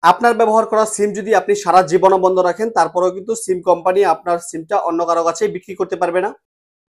আপনার ব্যবহার করা সিম যদি আপনি সারা জীবনও বন্ধ রাখেন, তারপরেও কিন্তু সিম কোম্পানি আপনার সিমটা অন্য কারো কাছে বিক্রি করতে পারবে না।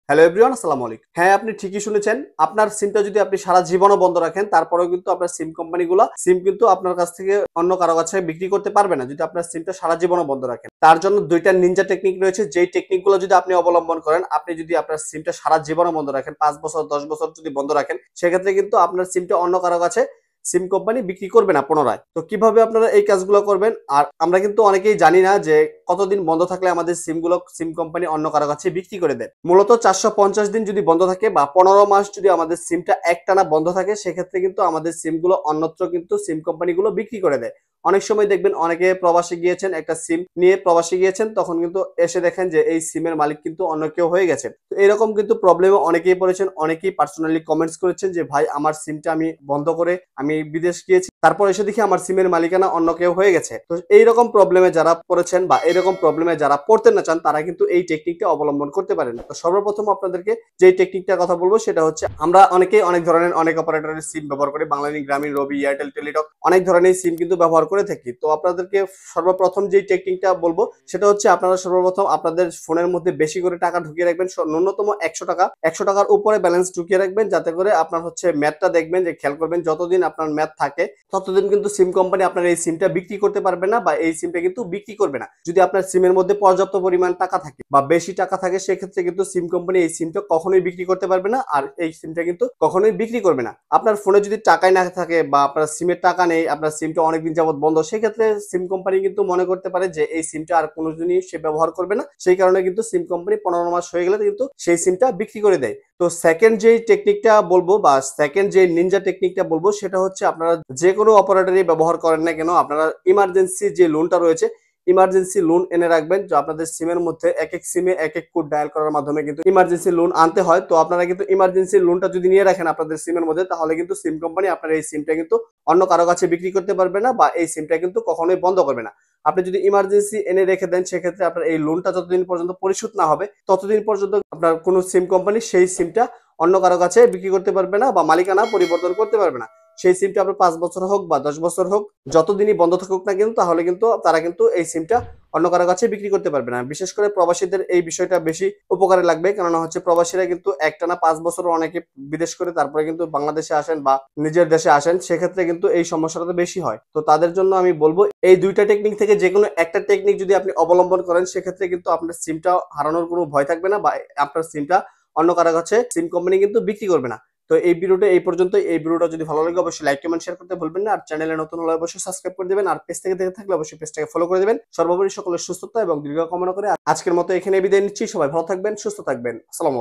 হ্যালো এভরিওয়ান, আসসালামু আলাইকুম। হ্যাঁ, আপনি ঠিকই শুনেছেন। আপনার সিমটা যদি আপনি সারা জীবনও বন্ধ রাখেন, তারপরেও কিন্তু আপনার সিম কোম্পানিগুলো সিম কিন্তু আপনার কাছ থেকে অন্য কারো কাছে বিক্রি করতে পারবে না যদি আপনার সিমটা সারা জীবনও বন্ধ রাখেন। তার জন্য দুইটা নিনজা টেকনিক রয়েছে, যেই টেকনিকগুলো যদি আপনি অবলম্বন করেন, আপনি যদি আপনার সিমটা সারা জীবনও বন্ধ রাখেন, 5 বছর 10 বছর যদি বন্ধ রাখেন, সেক্ষেত্রে কিন্তু আপনার সিমটা অন্য কারো কাছে সিম কোম্পানি বিক্রি করবে না পুনরায়। তো কিভাবে আপনারা এই কাজগুলো করবেন? আর আমরা কিন্তু অনেকেই জানি না যে কতদিন বন্ধ থাকলে আমাদের সিমগুলো সিম কোম্পানি অন্য কারো কাছে বিক্রি করে দেয়। মূলত 450 দিন যদি বন্ধ থাকে বা 15 মাস যদি আমাদের সিমটা একটানা বন্ধ থাকে, সেক্ষেত্রে কিন্তু আমাদের সিমগুলো অন্যত্র কিন্তু সিম কোম্পানিগুলো বিক্রি করে দেয়। অনেক সময় দেখবেন অনেকে প্রবাসে গিয়েছেন, একটা সিম নিয়ে প্রবাসে গিয়েছেন, তখন কিন্তু এসে দেখেন যে এই সিমের মালিক কিন্তু অন্য কেউ হয়ে গেছে। তো এরকম কিন্তু প্রবলেমে অনেকেই পড়েছেন, অনেকেই পার্সোনালি কমেন্টস করেছেন যে ভাই আমার সিমটা আমি বন্ধ করে আমি বিদেশ গিয়েছি, তারপর এসে দেখি আমার সিমের মালিকানা অন্য কেউ হয়ে গেছে। তো এইরকম প্রবলেমে যারা পড়েছেন বা এরকম প্রবলেমে যারা পড়তে না চান, তারা কিন্তু এই টেকনিকটা অবলম্বন করতে পারেন। তো সর্বপ্রথম আপনাদেরকে যে টেকনিকটার কথা বলবো সেটা হচ্ছে, আমরা অনেকেই অনেক ধরনের অনেক অপারেটরের সিম ব্যবহার করি, বাংলালিংক, গ্রামীণ, রবি, এয়ারটেল, টেলিটক, অনেক ধরনের সিম কিন্তু ব্যবহার করে থাকি। তো আপনাদেরকে সর্বপ্রথম যে টেকনিকটা বলবো সেটা হচ্ছে, আপনারা সর্বপ্রথম আপনাদের ফোনের মধ্যে বেশি করে টাকা ঢুকিয়ে রাখবেন, ন্যূনতম 100 টাকা, 100 টাকার উপরে ব্যালেন্স ঢুকিয়ে রাখবেন, যাতে করে আপনার হচ্ছে ম্যাথটা দেখবেন যে খেয়াল করবেন যতদিন আপনার ম্যাথ থাকে ততদিন কিন্তু সিম কোম্পানি আপনার এই সিমটা বিক্রি করতে পারবে না বা এই সিমটা কিন্তু বিক্রি করবে না। যদি আপনার সিমের মধ্যে পর্যাপ্ত পরিমাণ টাকা থাকে বা বেশি টাকা থাকে, সেক্ষেত্রে কিন্তু সিম কোম্পানি এই সিমটা কখনোই বিক্রি করতে পারবে না, আর এই সিমটা কিন্তু কখনোই বিক্রি করবে না। আপনার ফোনে যদি টাকাই না থাকে বা আপনার সিমের টাকা নেই, আপনার সিমটা অনেকদিন যাবত বন্ধ, সেক্ষেত্রে সিম কোম্পানি কিন্তু মনে করতে পারে যে এই সিমটা আর কোনোদিনই সে ব্যবহার করবে না। সেই কারণে কিন্তু সিম কোম্পানি 15 মাস হয়ে গেলে কিন্তু সেই সিমটা বিক্রি করে দেয়। তো সেকেন্ড যেই টেকনিকটা বলবো বা সেকেন্ড যে নিনজা টেকনিকটা বলবো সেটা হচ্ছে, আপনারা যে কোনো অপারেটরই ব্যবহার করেন না কেন, আপনারা ইমার্জেন্সি যে লোনটা রয়েছে, ইমার্জেন্সি লোন এনে রাখবেন। যে আপনাদের সিমের মধ্যে এক এক সিমে এক এক কোড ডায়াল করার মাধ্যমে কিন্তু ইমার্জেন্সি লোন আনতে হয়। তো আপনারা কিন্তু ইমার্জেন্সি লোনটা যদি নিয়ে রাখেন আপনাদের সিমের মধ্যে, তাহলে কিন্তু সিম কোম্পানি আপনার এই সিমটা কিন্তু অন্য কারো কাছে বিক্রি করতে পারবে না বা এই সিমটা কিন্তু কখনোই বন্ধ করবে না। আপনি যদি ইমার্জেন্সি এনে রেখে দেন, সেক্ষেত্রে আপনার এই লোনটা যতদিন পর্যন্ত পরিশোধ না হবে, ততদিন পর্যন্ত আপনার কোনো সিম কোম্পানি সেই সিমটা অন্য কারো কাছে বিক্রি করতে পারবে না বা মালিকানা পরিবর্তন করতে পারবে না। সেই সিমটা আপনার 5 বছর হোক বা 10 বছর হোক, যতদিনই বন্ধ থাকুক না কিন্তু, তাহলে কিন্তু তারা কিন্তু এই সিমটা অন্য কারো কাছে বিক্রি করতে পারবে না। বিশেষ করে প্রবাসীদের এই বিষয়টা বেশি উপকারে লাগবে, কেননা হচ্ছে প্রবাসীরা কিন্তু একটানা 5 বছর অনেকে বিদেশ করে তারপরে কিন্তু বাংলাদেশে আসেন বা নিজের দেশে আসেন, সেক্ষেত্রে কিন্তু এই সমস্যাটা বেশি হয়। তো তাদের জন্য আমি বলবো, এই দুইটা টেকনিক থেকে যে কোনো একটা টেকনিক যদি আপনি অবলম্বন করেন, সেক্ষেত্রে কিন্তু আপনার সিমটা হারানোর কোনো ভয় থাকবে না বা আপনার সিমটা অন্য কারো কাছে সিম কোম্পানি কিন্তু বিক্রি করবে না। তো এই ভিডিওটা এই পর্যন্ত। এই ভিডিওটা যদি ভালো লাগে অবশ্যই লাইক, কমেন্ট, শেয়ার করতে ভুলবেন না। আর চ্যানেলে নতুন হলে অবশ্যই সাবস্ক্রাইব করে দিবেন, আর পেজ থেকে দেখে থাকলে অবশ্যই পেজটাকে ফলো করে দিবেন। সর্বোপরি সকলের সুস্থতা এবং দীর্ঘ কামনা করে আজকের মতো এখানে বিদায় নিচ্ছি। সবাই ভালো থাকবেন, সুস্থ থাকবেন। আসসালামু আলাইকুম।